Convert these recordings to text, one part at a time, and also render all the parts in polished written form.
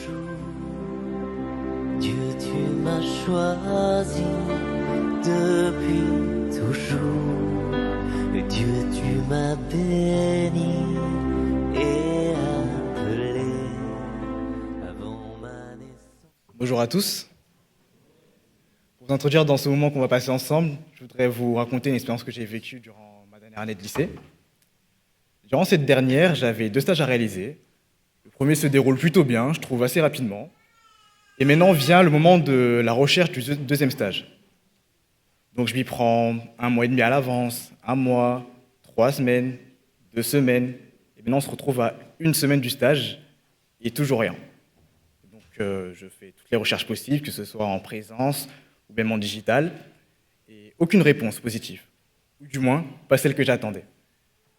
jour. Dieu, tu m'as choisi depuis toujours. Dieu, tu m'as béni et appelé avant ma naissance. Bonjour à tous. Pour vous introduire dans ce moment qu'on va passer ensemble, je voudrais vous raconter une expérience que j'ai vécue durant ma dernière année de lycée. Durant cette dernière, j'avais 2 stages à réaliser. Le premier se déroule plutôt bien, je trouve assez rapidement. Et maintenant vient le moment de la recherche du deuxième stage. Donc je m'y prends 1 mois et demi à l'avance, 1 mois, 3 semaines, 2 semaines. Et maintenant on se retrouve à 1 semaine du stage et toujours rien. Donc je fais toutes les recherches possibles, que ce soit en présence ou même en digital, et aucune réponse positive. Ou du moins, pas celle que j'attendais.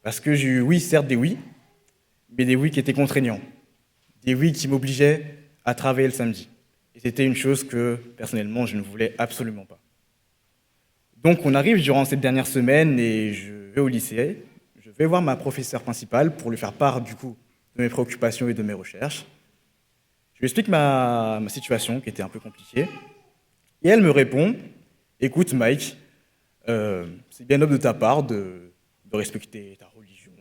Parce que j'ai eu, oui, certes des oui, mais des oui qui étaient contraignants. Des oui qui m'obligeaient à travailler le samedi. Et c'était une chose que, personnellement, je ne voulais absolument pas. Donc on arrive durant cette dernière semaine et je vais au lycée. Je vais voir ma professeure principale pour lui faire part, du coup, de mes préoccupations et de mes recherches. Je lui explique ma situation, qui était un peu compliquée. Et elle me répond, « Écoute, Mike, c'est bien noble de ta part de respecter ta religion,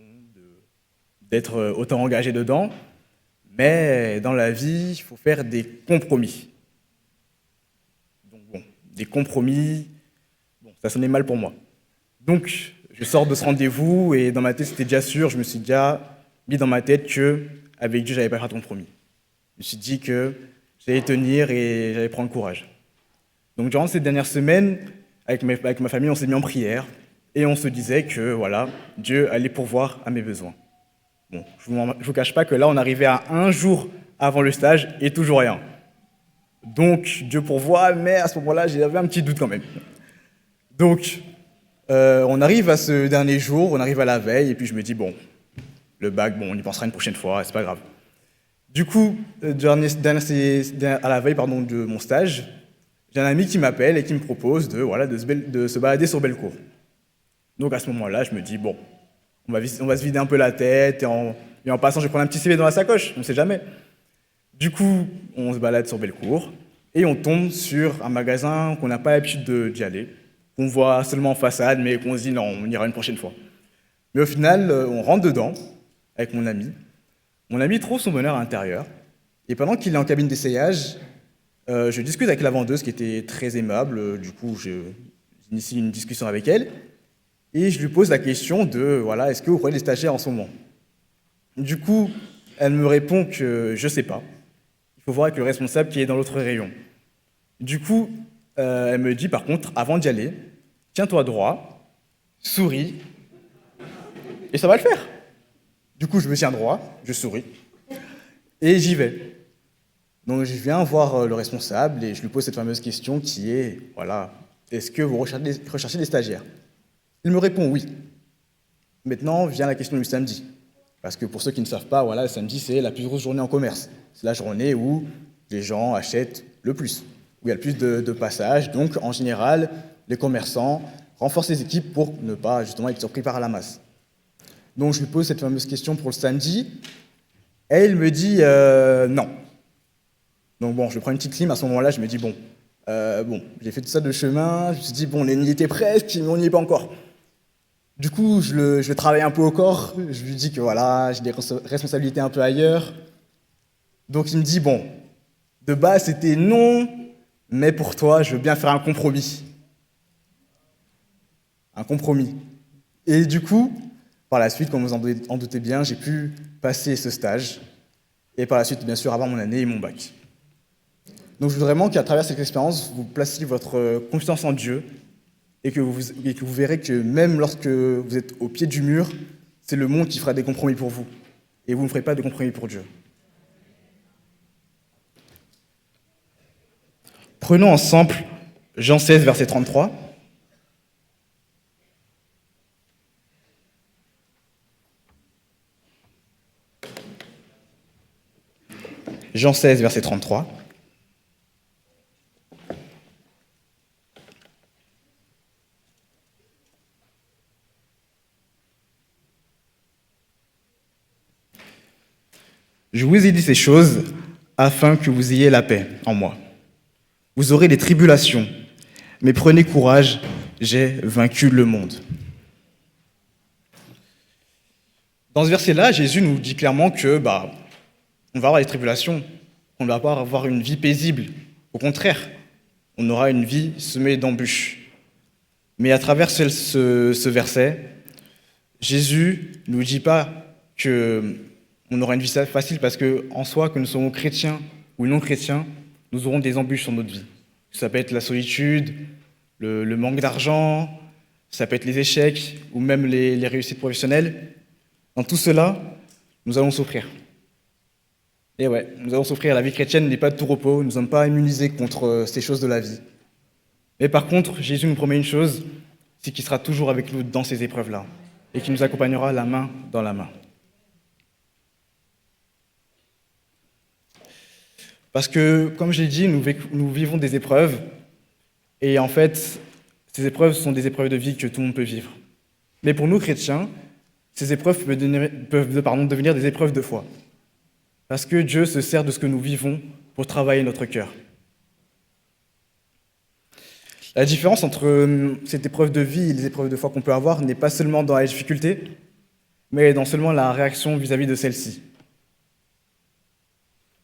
d'être autant engagé dedans, mais dans la vie, il faut faire des compromis. » Donc bon, des compromis, bon, ça sonnait mal pour moi. Donc, je sors de ce rendez-vous et dans ma tête, c'était déjà sûr, je me suis déjà mis dans ma tête qu'avec Dieu, j'allais pas faire de compromis. Je me suis dit que j'allais tenir et j'allais prendre courage. Donc durant cette dernière semaine, avec ma famille, on s'est mis en prière et on se disait que voilà, Dieu allait pourvoir à mes besoins. Bon, je ne vous cache pas que là, on arrivait à 1 jour avant le stage et toujours rien. Donc Dieu pourvoit, mais à ce moment-là, j'avais un petit doute quand même. Donc on arrive à ce dernier jour, on arrive à la veille et puis je me dis bon, le bac, bon, on y pensera une prochaine fois, c'est pas grave. Du coup, à la veille de mon stage, j'ai un ami qui m'appelle et qui me propose de se balader sur Bellecour. Donc à ce moment-là, je me dis, bon, on va se vider un peu la tête, et en passant, je vais prendre un petit CV dans la sacoche, on ne sait jamais. Du coup, on se balade sur Bellecour, et on tombe sur un magasin qu'on n'a pas l'habitude d'y aller, qu'on voit seulement en façade, mais qu'on se dit, non, on ira une prochaine fois. Mais au final, on rentre dedans, avec mon ami. Mon ami trouve son bonheur à l'intérieur, et pendant qu'il est en cabine d'essayage, je discute avec la vendeuse qui était très aimable, du coup j'initie une discussion avec elle, et je lui pose la question de, voilà, est-ce que vous prenez des stagiaires en ce moment? Du coup, elle me répond que je sais pas, il faut voir avec le responsable qui est dans l'autre rayon. Du coup, elle me dit par contre, avant d'y aller, tiens-toi droit, souris, et ça va le faire. Du coup, je me tiens droit, je souris, et j'y vais. Donc je viens voir le responsable et je lui pose cette fameuse question qui est, voilà, est-ce que vous recherchez des stagiaires? Il me répond oui. Maintenant vient la question du samedi. Parce que pour ceux qui ne savent pas, voilà, le samedi c'est la plus grosse journée en commerce. C'est la journée où les gens achètent le plus, où il y a le plus de passages. Donc en général, les commerçants renforcent les équipes pour ne pas justement être surpris par la masse. Donc je lui pose cette fameuse question pour le samedi et il me dit non. Donc bon, je prends une petite clim, à ce moment-là, je me dis, bon, j'ai fait tout ça de chemin, je me suis dit, bon, on y était presque, mais on n'y est pas encore. Du coup, je le travaille un peu au corps, je lui dis que voilà, j'ai des responsabilités un peu ailleurs. Donc il me dit, bon, de base c'était non, mais pour toi, je veux bien faire un compromis. Un compromis. Et du coup, par la suite, comme vous en doutez bien, j'ai pu passer ce stage, et par la suite, bien sûr, avoir mon année et mon bac. Donc je veux vraiment qu'à travers cette expérience, vous placiez votre confiance en Dieu et que vous verrez que même lorsque vous êtes au pied du mur, c'est le monde qui fera des compromis pour vous. Et vous ne ferez pas de compromis pour Dieu. Prenons ensemble Jean 16, verset 33. Jean 16, verset 33. Je vous ai dit ces choses afin que vous ayez la paix en moi. Vous aurez des tribulations, mais prenez courage, j'ai vaincu le monde. Dans ce verset-là, Jésus nous dit clairement que on va avoir des tribulations, on ne va pas avoir une vie paisible. Au contraire, on aura une vie semée d'embûches. Mais à travers ce verset, Jésus ne nous dit pas qu'on aura une vie facile parce qu'en soi, que nous soyons chrétiens ou non chrétiens, nous aurons des embûches sur notre vie. Ça peut être la solitude, le manque d'argent, ça peut être les échecs ou même les réussites professionnelles. Dans tout cela, nous allons souffrir. Et ouais, nous allons souffrir. La vie chrétienne n'est pas de tout repos, nous ne sommes pas immunisés contre ces choses de la vie. Mais par contre, Jésus nous promet une chose, c'est qu'il sera toujours avec nous dans ces épreuves-là et qu'il nous accompagnera la main dans la main. Parce que, comme je l'ai dit, nous vivons des épreuves et en fait, ces épreuves sont des épreuves de vie que tout le monde peut vivre. Mais pour nous, chrétiens, ces épreuves peuvent devenir des épreuves de foi. Parce que Dieu se sert de ce que nous vivons pour travailler notre cœur. La différence entre cette épreuve de vie et les épreuves de foi qu'on peut avoir n'est pas seulement dans la difficulté, mais dans seulement la réaction vis-à-vis de celle-ci.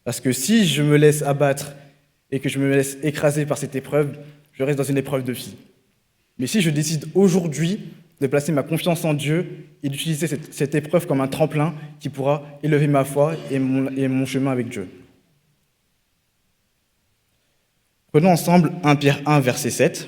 Parce que si je me laisse abattre et que je me laisse écraser par cette épreuve, je reste dans une épreuve de vie. Mais si je décide aujourd'hui de placer ma confiance en Dieu et d'utiliser cette épreuve comme un tremplin qui pourra élever ma foi et mon chemin avec Dieu. Prenons ensemble 1 Pierre 1, verset 7.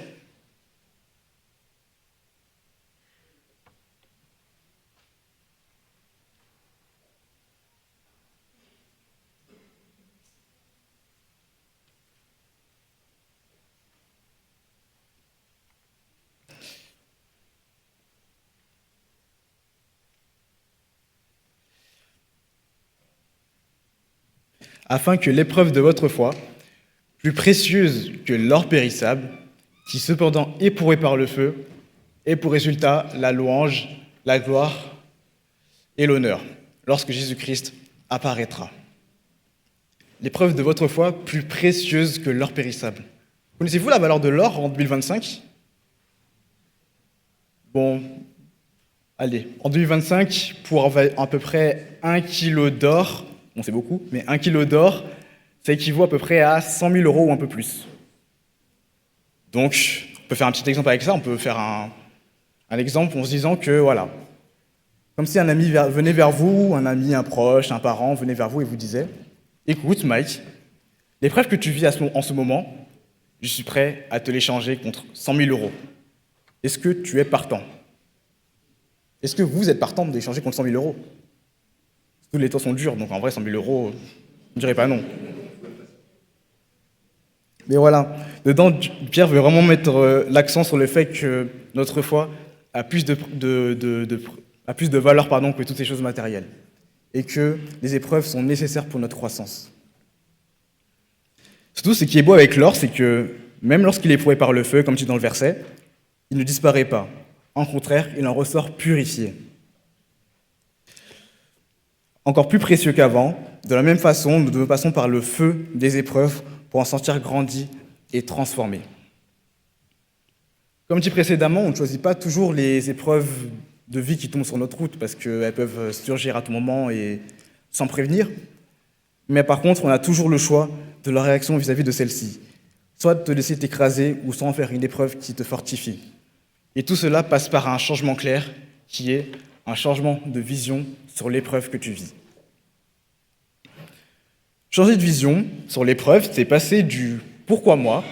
Afin que l'épreuve de votre foi, plus précieuse que l'or périssable, qui cependant épourré par le feu, ait pour résultat la louange, la gloire et l'honneur, lorsque Jésus-Christ apparaîtra. L'épreuve de votre foi, plus précieuse que l'or périssable. Connaissez-vous la valeur de l'or en 2025 ? Bon, allez, en 2025, pour à peu près 1 kg d'or, bon c'est beaucoup, mais 1 kg d'or, ça équivaut à peu près à 100 000 € ou un peu plus. Donc, on peut faire un petit exemple avec ça, on peut faire un exemple en se disant que, voilà, comme si un ami venait vers vous, un ami, un proche, un parent venait vers vous et vous disait « Écoute, Mike, l'épreuve que tu vis en ce moment, je suis prêt à te l'échanger contre 100 000 €. Est-ce que tu es partant ? Est-ce que vous êtes partant de l'échanger contre 100 000 €? Tous les temps sont durs, donc en vrai, 100 000 €, je ne dirais pas non. Mais voilà, dedans, Pierre veut vraiment mettre l'accent sur le fait que notre foi a plus de valeur que toutes ces choses matérielles. Et que les épreuves sont nécessaires pour notre croissance. Surtout, ce qui est beau avec l'or, c'est que même lorsqu'il est éprouvé par le feu, comme dit dans le verset, il ne disparaît pas. En contraire, il en ressort purifié. Encore plus précieux qu'avant, de la même façon, nous passons par le feu des épreuves pour en sortir grandi et transformé. Comme dit précédemment, on ne choisit pas toujours les épreuves de vie qui tombent sur notre route parce qu'elles peuvent surgir à tout moment et sans prévenir. Mais par contre, on a toujours le choix de la réaction vis-à-vis de celle-ci. Soit de te laisser t'écraser ou soit en faire une épreuve qui te fortifie. Et tout cela passe par un changement clair qui est un changement de vision sur l'épreuve que tu vis. Changer de vision sur l'épreuve, c'est passer du « pourquoi moi »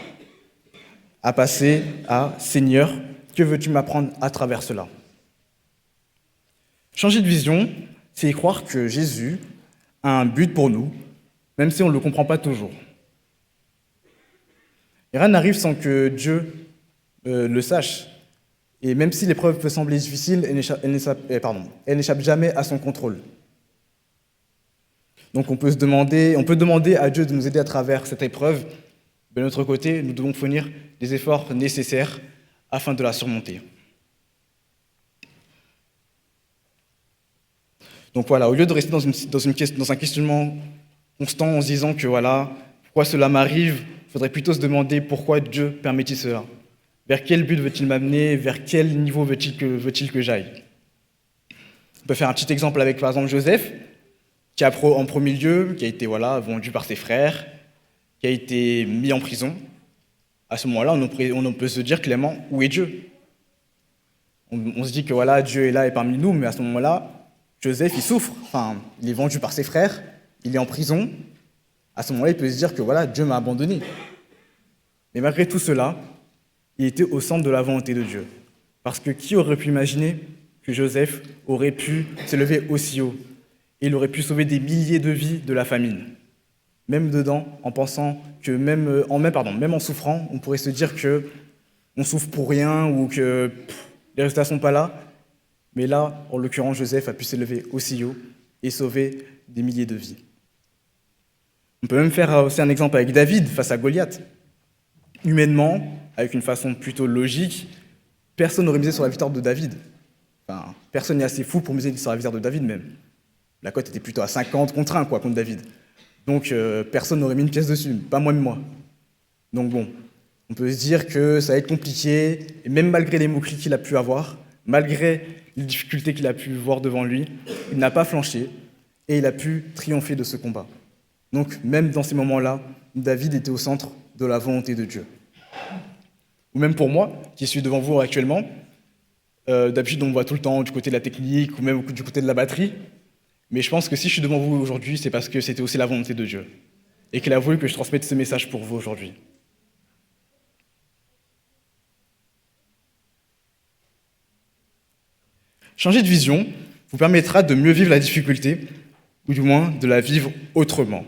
à passer à « Seigneur, que veux-tu m'apprendre à travers cela ?» Changer de vision, c'est y croire que Jésus a un but pour nous, même si on ne le comprend pas toujours. Et rien n'arrive sans que Dieu le sache. Et même si l'épreuve peut sembler difficile, elle n'échappe jamais à son contrôle. Donc on peut demander à Dieu de nous aider à travers cette épreuve. De notre côté, nous devons fournir les efforts nécessaires afin de la surmonter. Donc voilà, au lieu de rester dans un questionnement constant en se disant que voilà, pourquoi cela m'arrive, il faudrait plutôt se demander pourquoi Dieu permet-il cela. Vers quel but veut-il m'amener, vers quel niveau veut-il que j'aille. On peut faire un petit exemple avec par exemple Joseph, qui a en premier lieu, qui a été vendu par ses frères, qui a été mis en prison. À ce moment-là, on peut se dire clairement, où est Dieu? On se dit que voilà, Dieu est là et parmi nous, mais à ce moment-là, Joseph, il souffre. Enfin, il est vendu par ses frères, il est en prison. À ce moment-là, il peut se dire que voilà, Dieu m'a abandonné. Mais malgré tout cela, il était au centre de la volonté de Dieu. Parce que qui aurait pu imaginer que Joseph aurait pu s'élever aussi haut? Et il aurait pu sauver des milliers de vies de la famine. Même dedans, en pensant que même en souffrant, on pourrait se dire que on souffre pour rien ou que les résultats sont pas là. Mais là, en l'occurrence, Joseph a pu s'élever aussi haut et sauver des milliers de vies. On peut même faire aussi un exemple avec David face à Goliath. Humainement, avec une façon plutôt logique, personne n'aurait misé sur la victoire de David. Enfin, personne n'est assez fou pour miser sur la victoire de David même. La cote était plutôt à 50 contre 1 contre David. Donc personne n'aurait mis une pièce dessus, pas moi. Donc bon, on peut se dire que ça va être compliqué, et même malgré les moqueries qu'il a pu avoir, malgré les difficultés qu'il a pu voir devant lui, il n'a pas flanché, et il a pu triompher de ce combat. Donc même dans ces moments-là, David était au centre de la volonté de Dieu. Ou même pour moi, qui suis devant vous actuellement, d'habitude on me voit tout le temps du côté de la technique, ou même du côté de la batterie, mais je pense que si je suis devant vous aujourd'hui, c'est parce que c'était aussi la volonté de Dieu, et qu'il a voulu que je transmette ce message pour vous aujourd'hui. Changer de vision vous permettra de mieux vivre la difficulté, ou du moins de la vivre autrement.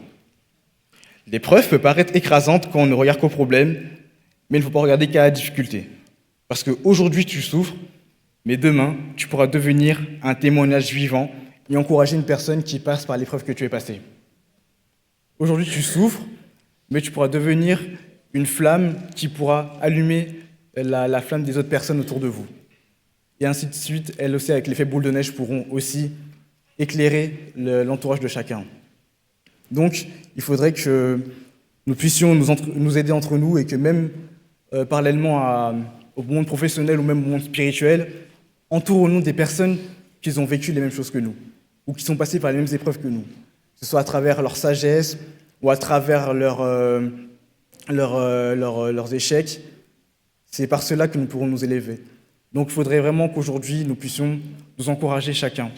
L'épreuve peut paraître écrasante quand on ne regarde qu'au problème, mais il ne faut pas regarder qu'à la difficulté. Parce qu'aujourd'hui tu souffres, mais demain tu pourras devenir un témoignage vivant et encourager une personne qui passe par l'épreuve que tu es passée. Aujourd'hui tu souffres, mais tu pourras devenir une flamme qui pourra allumer la flamme des autres personnes autour de vous. Et ainsi de suite, elles aussi, avec l'effet boule de neige, pourront aussi éclairer l'entourage de chacun. Donc, il faudrait que nous puissions nous aider entre nous et que même parallèlement au monde professionnel ou même au monde spirituel, entourons-nous des personnes qui ont vécu les mêmes choses que nous ou qui sont passées par les mêmes épreuves que nous, que ce soit à travers leur sagesse ou à travers leurs échecs. C'est par cela que nous pourrons nous élever. Donc il faudrait vraiment qu'aujourd'hui, nous puissions nous encourager chacun,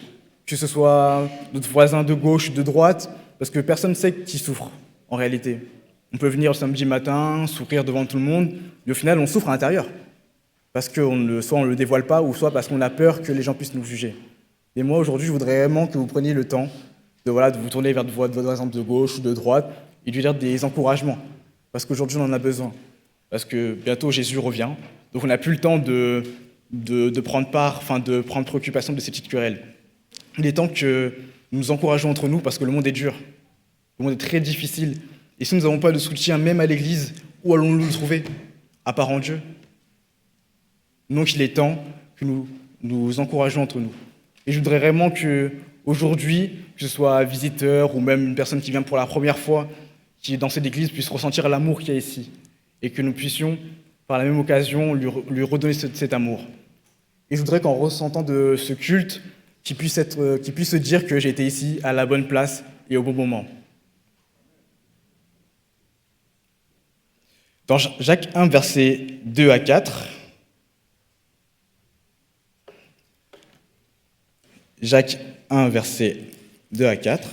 que ce soit notre voisin de gauche, de droite, parce que personne ne sait qui souffre, en réalité. On peut venir le samedi matin, sourire devant tout le monde, mais au final, on souffre à l'intérieur. Parce que soit on ne le dévoile pas, ou soit parce qu'on a peur que les gens puissent nous juger. Et moi, aujourd'hui, je voudrais vraiment que vous preniez le temps de vous tourner vers votre voisin de gauche ou de droite et de lui dire des encouragements. Parce qu'aujourd'hui, on en a besoin. Parce que bientôt, Jésus revient. Donc, on n'a plus le temps de prendre préoccupation de ces petites querelles. Il est temps que nous nous encourageons entre nous parce que le monde est dur. Le monde est très difficile. Et si nous n'avons pas de soutien, même à l'église, où allons-nous le trouver? À part en Dieu. Donc il est temps que nous nous encourageons entre nous. Et je voudrais vraiment qu'aujourd'hui, que ce soit un visiteur ou même une personne qui vient pour la première fois, qui est dans cette église, puisse ressentir l'amour qu'il y a ici. Et que nous puissions, par la même occasion, lui redonner cet amour. Et je voudrais qu'en ressentant de ce culte, qu'il puisse se dire que j'ai été ici à la bonne place et au bon moment. Dans Jacques 1, versets 2 à 4, Jacques 1, versets 2 à 4,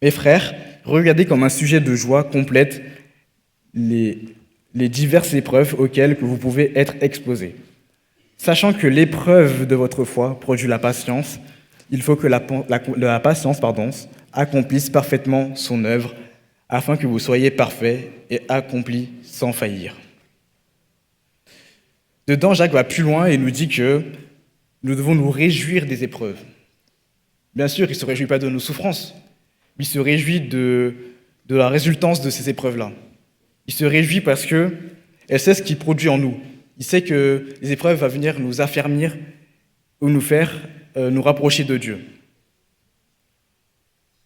mes frères, regardez comme un sujet de joie complète les diverses épreuves auxquelles vous pouvez être exposés. Sachant que l'épreuve de votre foi produit la patience, il faut que la patience accomplisse parfaitement son œuvre, afin que vous soyez parfaits et accomplis sans faillir. Dedans, Jacques va plus loin et nous dit que nous devons nous réjouir des épreuves. Bien sûr, il ne se réjouit pas de nos souffrances, mais il se réjouit de la résultance de ces épreuves-là. Il se réjouit parce qu'elle sait ce qu'il produit en nous. Il sait que les épreuves vont venir nous affermir ou nous faire nous rapprocher de Dieu.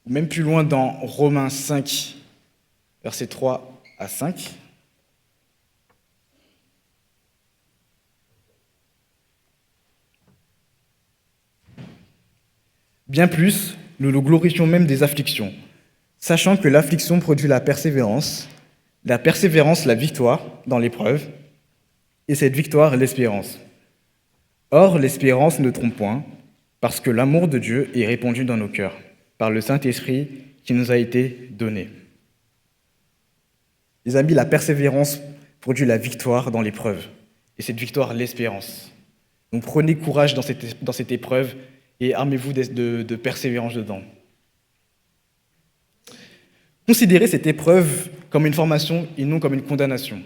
Même plus loin dans Romains 5, versets 3 à 5. Bien plus, nous nous glorifions même des afflictions, sachant que l'affliction produit la persévérance la victoire dans l'épreuve, et cette victoire l'espérance. Or, l'espérance ne trompe point, parce que l'amour de Dieu est répandu dans nos cœurs, par le Saint-Esprit qui nous a été donné. Les amis, la persévérance produit la victoire dans l'épreuve, et cette victoire, l'espérance. Donc prenez courage dans cette épreuve, et armez-vous de persévérance dedans. Considérez cette épreuve comme une formation et non comme une condamnation.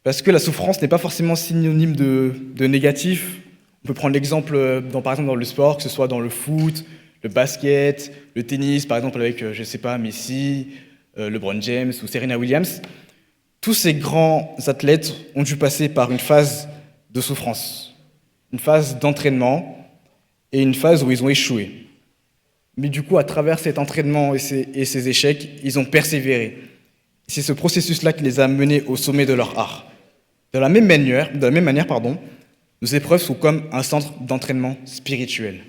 Parce que la souffrance n'est pas forcément synonyme de négatif. On peut prendre l'exemple, par exemple, dans le sport, que ce soit dans le foot, le basket, le tennis, par exemple avec, Messi, LeBron James ou Serena Williams. Tous ces grands athlètes ont dû passer par une phase de souffrance, une phase d'entraînement, et une phase où ils ont échoué. Mais du coup, à travers cet entraînement et ces échecs, ils ont persévéré. C'est ce processus-là qui les a menés au sommet de leur art. De la même manière, nos épreuves sont comme un centre d'entraînement spirituel.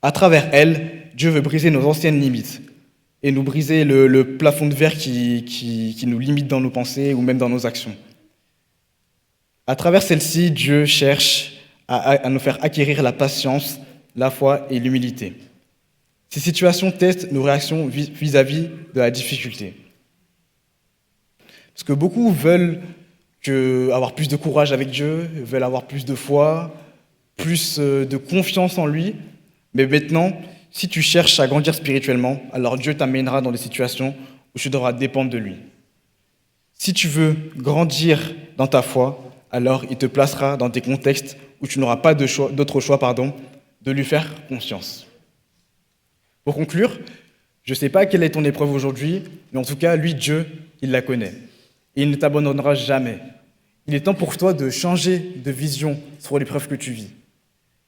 À travers elles, Dieu veut briser nos anciennes limites et nous briser le plafond de verre qui nous limite dans nos pensées ou même dans nos actions. À travers celles-ci, Dieu cherche à nous faire acquérir la patience, la foi et l'humilité. Ces situations testent nos réactions vis-à-vis de la difficulté. Parce que beaucoup veulent avoir plus de courage avec Dieu, veulent avoir plus de foi, plus de confiance en lui. Mais maintenant, si tu cherches à grandir spirituellement, alors Dieu t'amènera dans des situations où tu devras dépendre de lui. Si tu veux grandir dans ta foi, alors il te placera dans des contextes où tu n'auras pas d'autre choix de lui faire confiance. Pour conclure, je ne sais pas quelle est ton épreuve aujourd'hui, mais en tout cas, lui, Dieu, il la connaît. Et il ne t'abandonnera jamais. Il est temps pour toi de changer de vision sur l'épreuve que tu vis.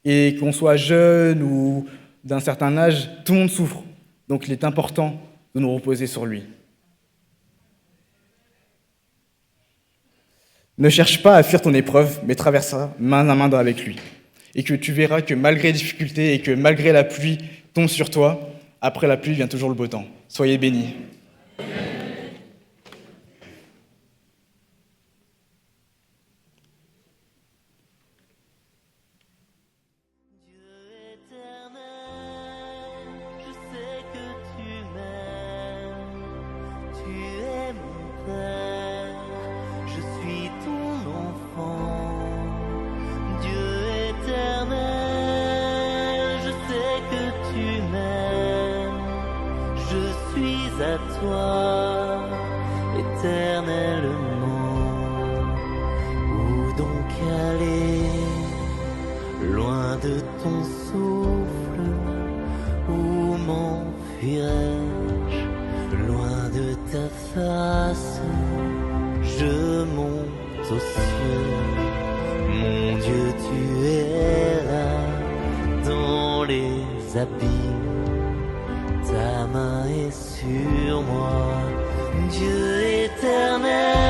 Et qu'on soit jeune ou d'un certain âge, tout le monde souffre. Donc il est important de nous reposer sur lui. Ne cherche pas à fuir ton épreuve, mais traverse-la main à main avec lui. Et que tu verras que malgré les difficultés et que malgré la pluie tombe sur toi, après la pluie vient toujours le beau temps. Soyez bénis. À toi, éternellement, où donc aller, loin de ton souffle, où m'enfuirai-je, loin de ta face, je monte aux cieux, mon Dieu, tu es là, dans les abîmes. Ta main est sur moi, Dieu éternel.